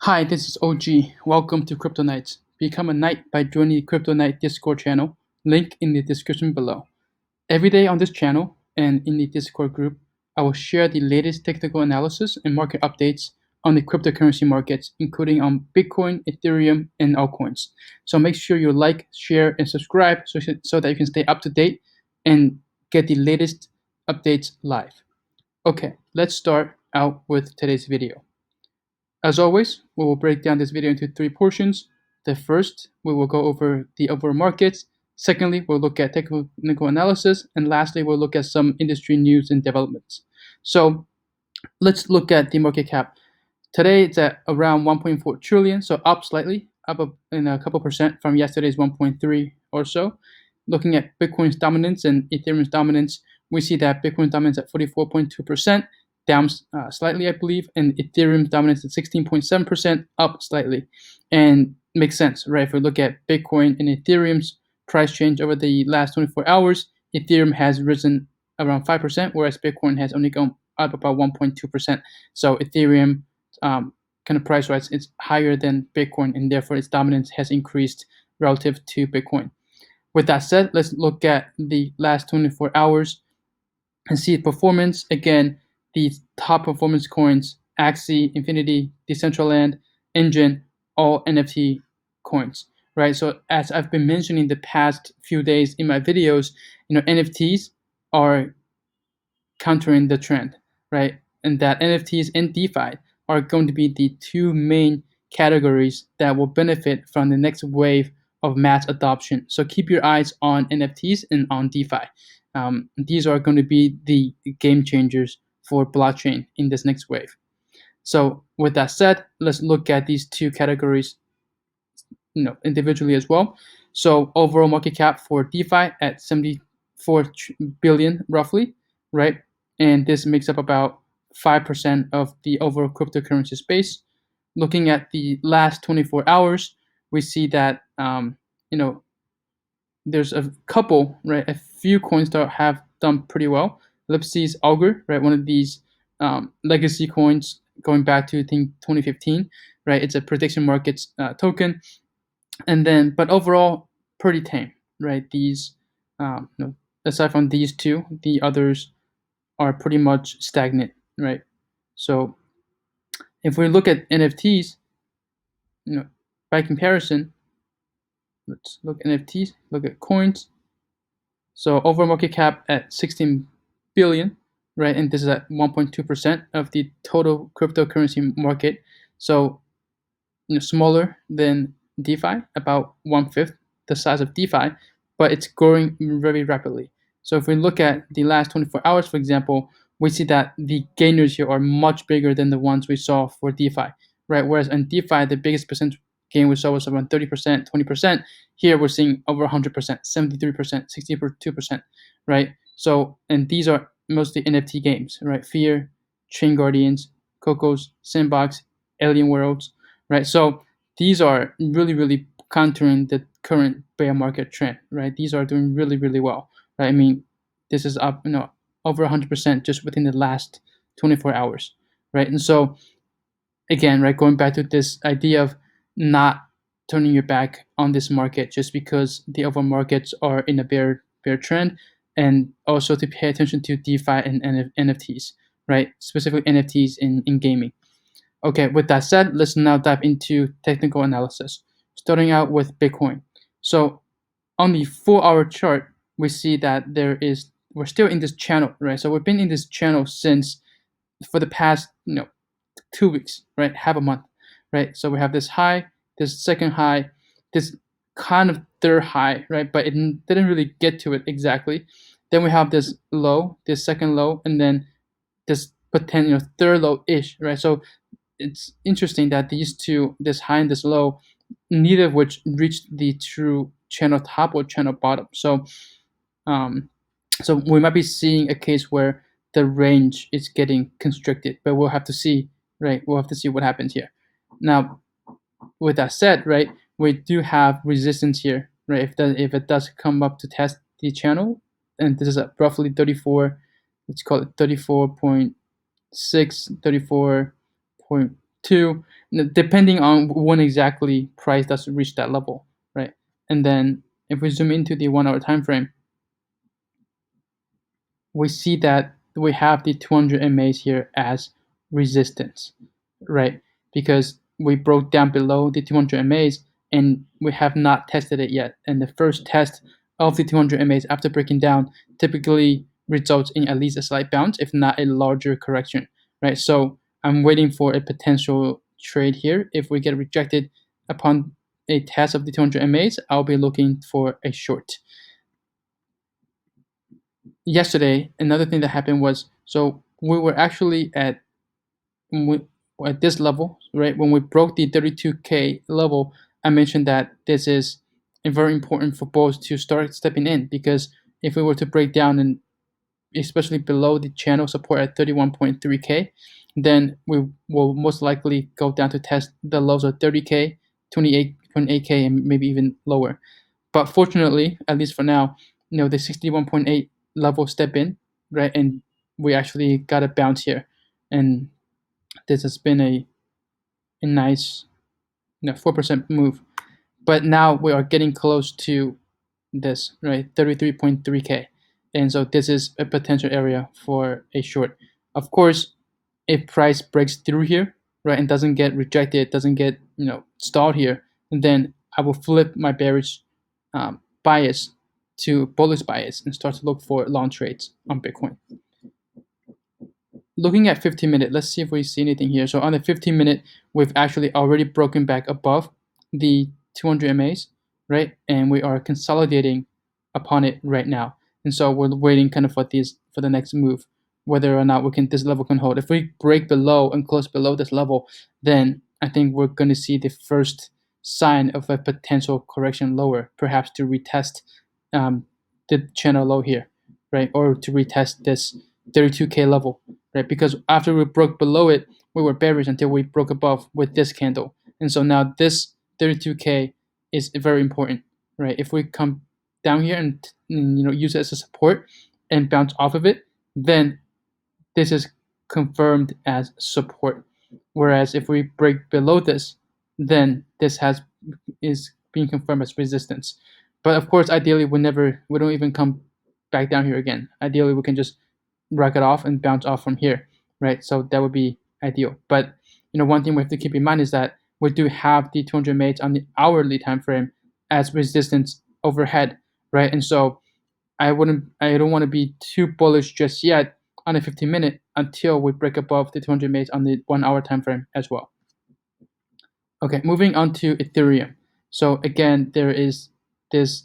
Hi, this is OG. Welcome to Crypto Nights. Become a knight by joining the Crypto Night Discord channel, link in the description below. Every day on this channel and in the Discord group, I will share the latest technical analysis and market updates on the cryptocurrency markets, including on Bitcoin, Ethereum, and altcoins. So make sure you like, share, and subscribe so that you can stay up to date and get the latest updates live. Okay, let's start out with today's video. As always, we will break down this video into three portions. The first, we will go over the overall markets. Secondly, we'll look at technical analysis. And lastly, we'll look at some industry news and developments. So let's look at the market cap. Today, it's at around 1.4 trillion, so up slightly, up in a couple percent from yesterday's 1.3 or so. Looking at Bitcoin's dominance and Ethereum's dominance, we see that Bitcoin's dominance at 44.2%, down slightly, I believe, and Ethereum's dominance at 16.7%, up slightly. And makes sense, right? If we look at Bitcoin and Ethereum's price change over the last 24 hours, Ethereum has risen around 5%, whereas Bitcoin has only gone up about 1.2%. So Ethereum kind of price-wise, it's higher than Bitcoin, and therefore its dominance has increased relative to Bitcoin. With that said, let's look at the last 24 hours and see performance. Again, the top performance coins, Axie, Infinity, Decentraland, Engine, all NFT coins, right? So as I've been mentioning the past few days in my videos, NFTs are countering the trend, right? And that NFTs and DeFi are going to be the two main categories that will benefit from the next wave of mass adoption. So keep your eyes on NFTs and on DeFi. These are going to be the game changers for blockchain in this next wave. So with that said, let's look at these two categories individually as well. So overall market cap for DeFi at 74 billion roughly, right? And this makes up about 5% of the overall cryptocurrency space. Looking at the last 24 hours, we see that there's a couple, right? A few coins that have done pretty well. Ellipses Augur, right? One of these legacy coins going back to I think 2015, right? It's a prediction markets token, and then but overall pretty tame, right? These, aside from these two, the others are pretty much stagnant, right? So if we look at NFTs, by comparison, let's look at NFTs, look at coins. So overall market cap at 16 billion, right? And this is at 1.2% of the total cryptocurrency market. So smaller than DeFi, about 1/5 the size of DeFi, but it's growing very rapidly. So if we look at the last 24 hours, for example, we see that the gainers here are much bigger than the ones we saw for DeFi, right? Whereas in DeFi, the biggest percent gain we saw was around 30%, 20%. Here we're seeing over 100%, 73%, 62%, right? So, and these are mostly NFT games, right? Fear, Chain Guardians, Cocos, Sandbox, Alien Worlds, right? So these are really, really countering the current bear market trend, right? These are doing really, really well, right? I mean, this is up, over 100% just within the last 24 hours, right? And so, again, right, going back to this idea of not turning your back on this market just because the overall markets are in a bear trend, and also to pay attention to DeFi and NFTs, right? Specifically NFTs in gaming. Okay, with that said, let's now dive into technical analysis, starting out with Bitcoin. So on the 4-hour chart, we see that we're still in this channel, right? So we've been in this channel for the past 2 weeks, right? Half a month, right? So we have this high, this second high, this kind of third high, right? But it didn't really get to it exactly. Then we have this low, this second low, and then this potential third low-ish, right? So it's interesting that these two, this high and this low, neither of which reached the true channel top or channel bottom. So so we might be seeing a case where the range is getting constricted, but we'll have to see, right? We'll have to see what happens here. Now, with that said, right, we do have resistance here, right? If it does come up to test the channel, and this is at roughly 34, let's call it 34.6, 34.2 two, depending on when exactly price does reach that level, right? And then if we zoom into the 1 hour time frame, we see that we have the 200 MAs here as resistance, right? Because we broke down below the 200 MAs and we have not tested it yet. And the first test of the 200 MAs after breaking down typically results in at least a slight bounce, if not a larger correction, right? So I'm waiting for a potential trade here. If we get rejected upon a test of the 200 MAs, I'll be looking for a short. Yesterday, another thing that happened was, so we were actually at this level, right? When we broke the 32K level, I mentioned that this is very important for bulls to start stepping in, because if we were to break down and especially below the channel support at 31.3K, then we will most likely go down to test the lows of 30K, 28.8K, and maybe even lower. But fortunately, at least for now, the 61.8 level step in, right? And we actually got a bounce here. And this has been a nice 4% move. But now we are getting close to this, right? 33.3K. And so this is a potential area for a short. Of course, if price breaks through here, right, and doesn't get rejected, doesn't get stalled here, then I will flip my bearish bias to bullish bias and start to look for long trades on Bitcoin. Looking at 15-minute, let's see if we see anything here. So on the 15-minute, we've actually already broken back above the 200 MAs, right? And we are consolidating upon it right now. And so we're waiting kind of for the next move, whether or not this level can hold. If we break below and close below this level, then I think we're going to see the first sign of a potential correction lower, perhaps to retest the channel low here, right? Or to retest this 32K level, right? Because after we broke below it, we were bearish until we broke above with this candle. And so now this 32K is very important, right? If we come down here and use it as a support and bounce off of it, then this is confirmed as support. Whereas if we break below this, then this is being confirmed as resistance. But of course, ideally, we don't even come back down here again. Ideally, we can just rack it off and bounce off from here, right? So that would be ideal. But one thing we have to keep in mind is that we do have the 200 mates on the hourly time frame as resistance overhead, right? And so I don't want to be too bullish just yet on a 15-minute until we break above the 200 mates on the 1 hour time frame as well. Okay, moving on to Ethereum. So again, there is this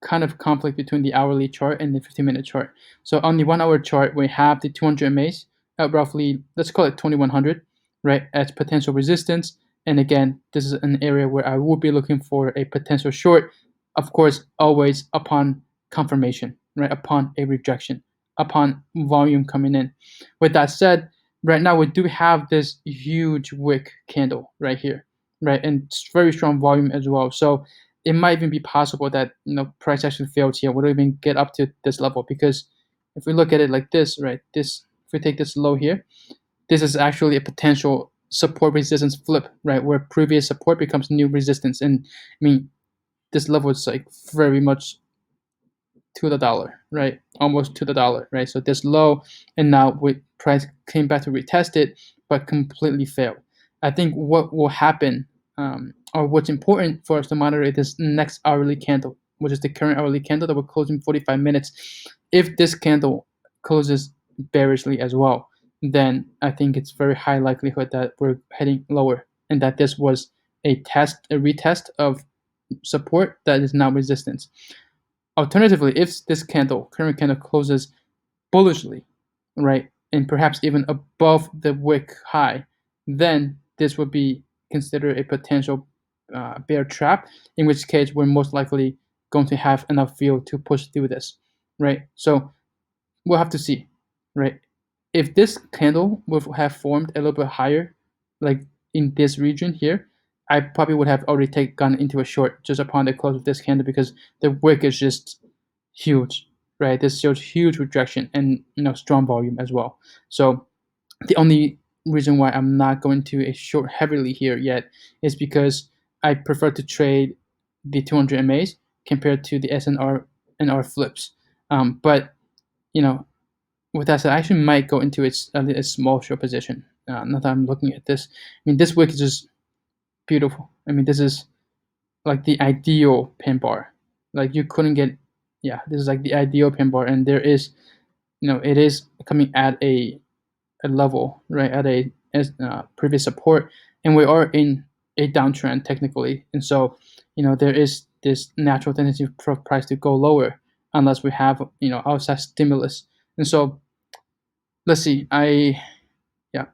kind of conflict between the hourly chart and the 15-minute chart. So on the 1 hour chart, we have the 200 MAs at roughly, let's call it 2100, right, as potential resistance. And again, this is an area where I will be looking for a potential short, of course, always upon confirmation, right, upon a rejection, upon volume coming in. With that said, right now we do have this huge wick candle right here, right, and it's very strong volume as well. So it might even be possible that price actually fails here. We don't even get up to this level, because if we look at it like this, right, if we take this low here, this is actually a potential support resistance flip, right, where previous support becomes new resistance. And I mean, this level is like very much to the dollar, right, almost to the dollar, right? So this low, and now price came back to retest it, but completely failed. I think what will happen, or what's important for us to monitor, is this next hourly candle, which is the current hourly candle that we're closing 45 minutes. If this candle closes bearishly as well, then I think it's very high likelihood that we're heading lower, and that this was a retest of support that is now resistance. Alternatively, if this current candle closes bullishly, right, and perhaps even above the wick high, then this would be considered a potential bear trap, in which case we're most likely going to have enough fuel to push through this, right? So we'll have to see, right? If this candle would have formed a little bit higher, like in this region here, I probably would have already gone into a short just upon the close of this candle, because the wick is just huge, right? This shows huge rejection and strong volume as well. So the only reason why I'm not going to a short heavily here yet is because I prefer to trade the 200 MAs compared to the SNR and R flips. But you know, with that said, I actually might go into a small short position. Now that I'm looking at this, I mean, this wick is just beautiful. I mean, this is like the ideal pin bar. Like you couldn't get, yeah, this is like the ideal pin bar, and there is, it is coming at a level, right, at a previous support, and we are in a downtrend technically, and so there is this natural tendency for price to go lower unless we have outside stimulus, and so let's see. Yeah,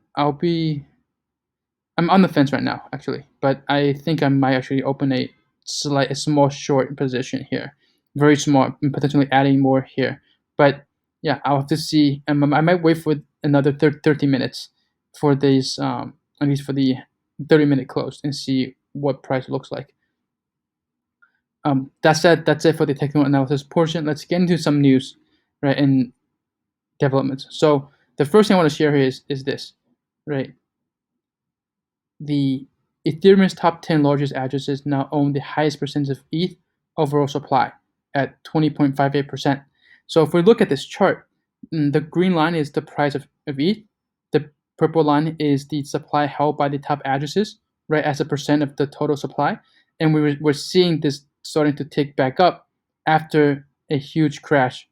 I'm on the fence right now, actually, but I think I might actually open a small short position here, very small, and potentially adding more here. But yeah, I'll have to see. I might wait for another 30 minutes for these, at least for the 30-minute close, and see what price looks like. That said, that's it for the technical analysis portion. Let's get into some news, right, and developments. So the first thing I want to share here is this, right? The Ethereum's top 10 largest addresses now own the highest percentage of ETH overall supply at 20.58%. So if we look at this chart, the green line is the price of ETH. The purple line is the supply held by the top addresses, right, as a percent of the total supply. And we're seeing this starting to tick back up after a huge crash.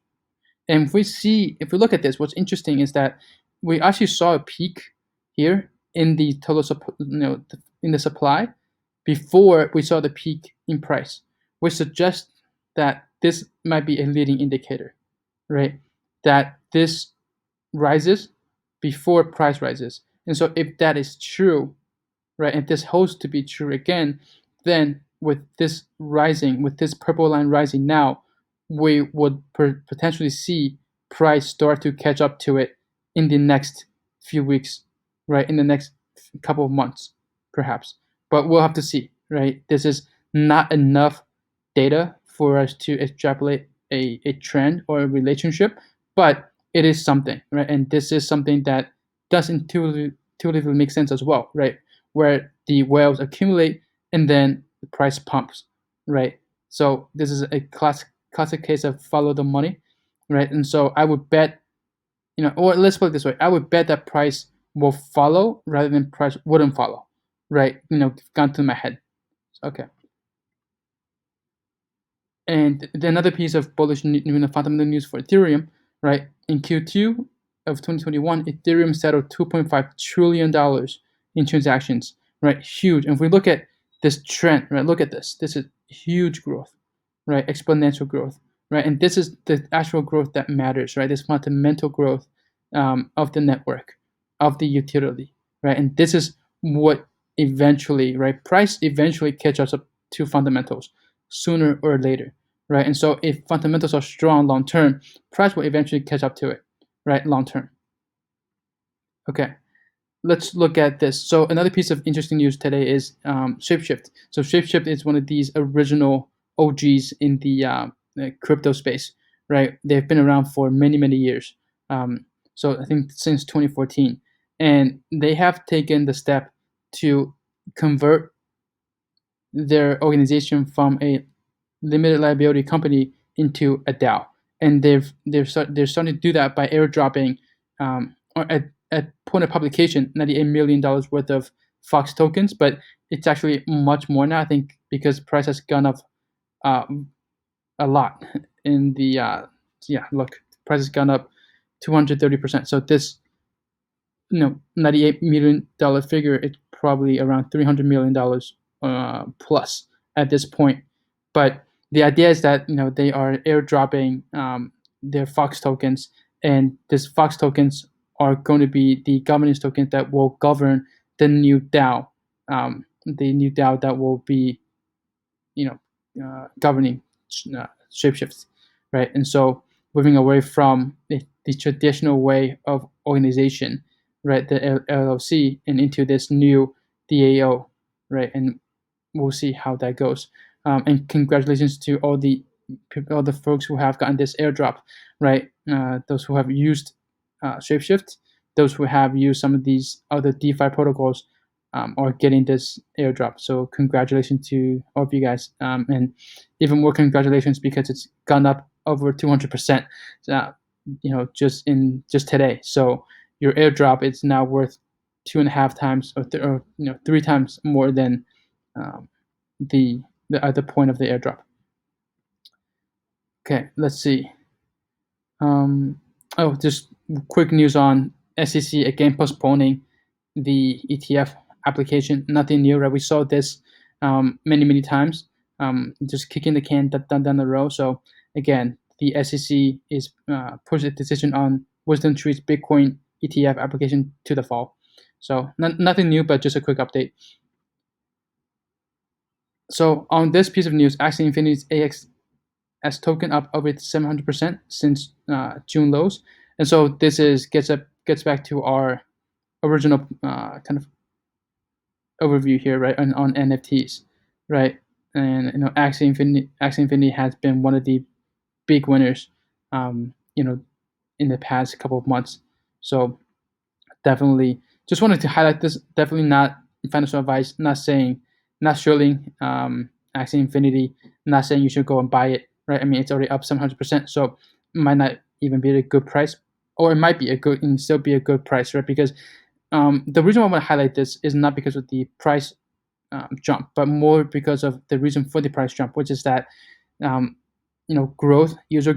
And if we look at this, what's interesting is that we actually saw a peak here in the total, in the supply before we saw the peak in price, which suggests that this might be a leading indicator, right? That this rises before price rises. And so if that is true, right, and this holds to be true again, then with this rising, with this purple line rising now, we would potentially see price start to catch up to it in the next few weeks, right, in the next couple of months, perhaps. But we'll have to see, right? This is not enough data for us to extrapolate a trend or a relationship, but it is something, right? And this is something that does intuitively make sense as well, right? Where the whales accumulate and then the price pumps, right? So this is a classic case of follow the money, right? And so I would bet, or let's put it this way, I would bet that price will follow rather than price wouldn't follow, right? Gone through my head. Okay. And another piece of bullish fundamental news for Ethereum, right? In Q2 of 2021, Ethereum settled $2.5 trillion in transactions, right? Huge. And if we look at this trend, right, look at this. This is huge growth, right? Exponential growth, right? And this is the actual growth that matters, right? This fundamental growth of the network, of the utility, right? And this is what eventually, right? Price eventually catches up to fundamentals sooner or later, right? And so if fundamentals are strong long term, price will eventually catch up to it, right? Long term. Okay, let's look at this. So another piece of interesting news today is Shapeshift. So Shapeshift is one of these original OGs in the crypto space, right? They've been around for many years. So I think since 2014, and they have taken the step to convert their organization from a limited liability company into a DAO, and they're starting to do that by airdropping, or at point of publication, $98 million worth of Fox tokens, but it's actually much more now. I think because price has gone up a lot in the look, price has gone up 230%. So this $98 million figure, it's probably around $300 million plus at this point. But the idea is that they are airdropping their Fox tokens, and these Fox tokens are going to be the governance tokens that will govern the new DAO, that will be governing Shapeshift, right? And so moving away from the traditional way of organization, right, the LLC, and into this new DAO, right? And we'll see how that goes. And congratulations to all the folks who have gotten this airdrop, right? Those who have used Shapeshift, those who have used some of these other DeFi protocols are getting this airdrop. So congratulations to all of you guys, and even more congratulations because it's gone up over 200%. Just today. So your airdrop is now worth 2.5 times or 3 times more than um, the at the point of the airdrop. Okay, let's see. Just quick news on SEC again postponing the ETF application. Nothing new, right? We saw this many times, just kicking the can down the road. So again, the SEC is pushed a decision on WisdomTree's Bitcoin ETF application to the fall. So nothing new, but just a quick update. So on this piece of news, Axie Infinity's AX token up over 700% since June lows, and so this gets back to our original kind of overview here, right, on NFTs, right, and Axie Infinity has been one of the big winners, in the past couple of months. So definitely just wanted to highlight this. Definitely not financial advice, not shilling Axie Infinity, not saying you should go and buy it, right? I mean, it's already up 700%, so it might not even be a good price, or it might be a good and still be a good price, right? Because the reason why I want to highlight this is not because of the price jump, but more because of the reason for the price jump, which is that um, growth, user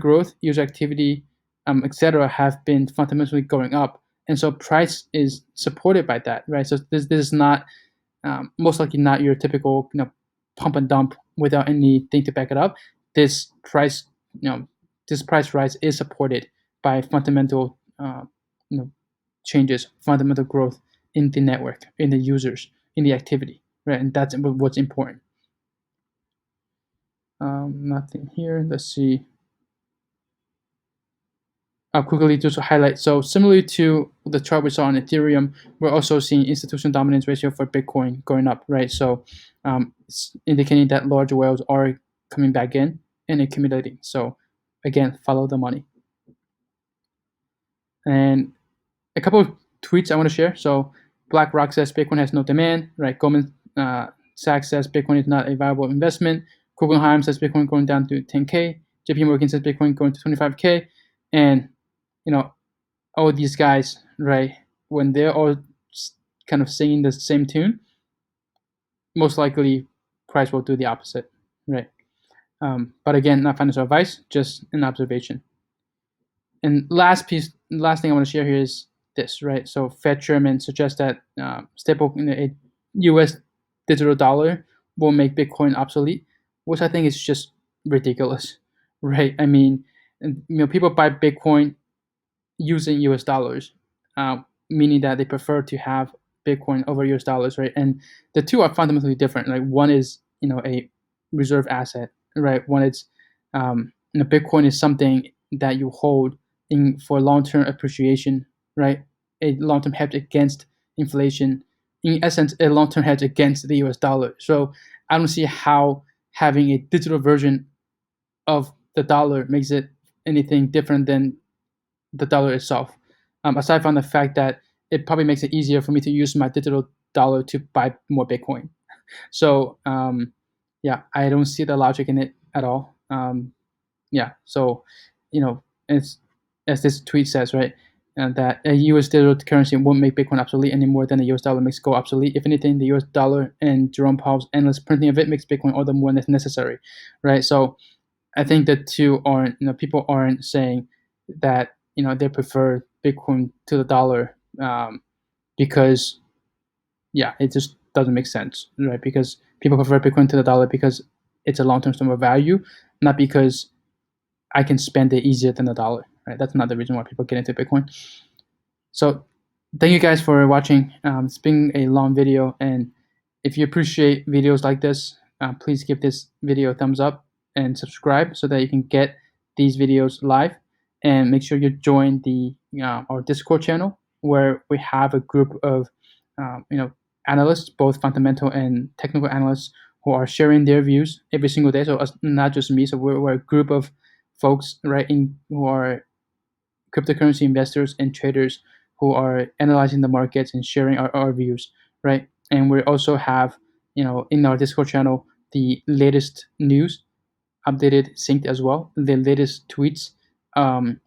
activity, etc., have been fundamentally going up, and so price is supported by that, right? So this is not most likely not your typical pump and dump without anything to back it up. This price this price rise is supported by fundamental you know changes, fundamental growth in the network, in the users, in the activity, right? And that's what's important. Nothing here. Let's see. I'll quickly just highlight. So similarly to the chart we saw on Ethereum, we're also seeing institutional dominance ratio for Bitcoin going up, right? So it's indicating that large whales are coming back in and accumulating. So again, follow the money. And a couple of tweets I want to share. So BlackRock says Bitcoin has no demand, right? Goldman Sachs says Bitcoin is not a viable investment. Guggenheim says Bitcoin going down to 10K. JP Morgan says Bitcoin going to 25K. And all these guys, right, when they're all kind of singing the same tune, most likely price will do the opposite, right? But again, not financial advice, just an observation. And last thing I want to share here is this, right? So Fed chairman suggests that a U.S. digital dollar will make Bitcoin obsolete, which I think is just ridiculous, right? I mean, people buy Bitcoin using US dollars, meaning that they prefer to have Bitcoin over US dollars, right? And the two are fundamentally different. Like one is a reserve asset, right? One is Bitcoin is something that you hold in for long term appreciation, right? A long term hedge against inflation. In essence, a long term hedge against the US dollar. So I don't see how having a digital version of the dollar makes it anything different than the dollar itself. Aside from the fact that it probably makes it easier for me to use my digital dollar to buy more Bitcoin. So yeah, I don't see the logic in it at all. Yeah, so it's as this tweet says, right, that a U.S. digital currency won't make Bitcoin obsolete any more than the U.S. dollar makes gold obsolete. If anything, the U.S. dollar and Jerome Powell's endless printing of it makes Bitcoin all the more necessary, right? So I think the two aren't, people aren't saying that they prefer Bitcoin to the dollar, because yeah, it just doesn't make sense, right? Because people prefer Bitcoin to the dollar because it's a long-term store of value, not because I can spend it easier than the dollar, right? That's not the reason why people get into Bitcoin. So thank you guys for watching. It's been a long video, and if you appreciate videos like this, please give this video a thumbs up and subscribe so that you can get these videos live. And make sure you join our Discord channel, where we have a group of analysts, both fundamental and technical analysts, who are sharing their views every single day. So not just me. So we're a group of folks, right, who are cryptocurrency investors and traders who are analyzing the markets and sharing our views, right? And we also have, in our Discord channel, the latest news updated, synced as well. The latest tweets,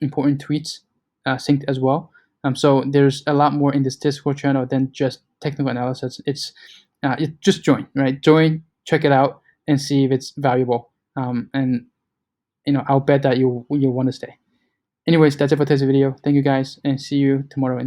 important tweets, synced as well. So there's a lot more in this Discord channel than just technical analysis. Just join, right? Join, check it out, and see if it's valuable. And I'll bet that you'll want to stay. Anyways, that's it for today's video. Thank you guys, and see you tomorrow.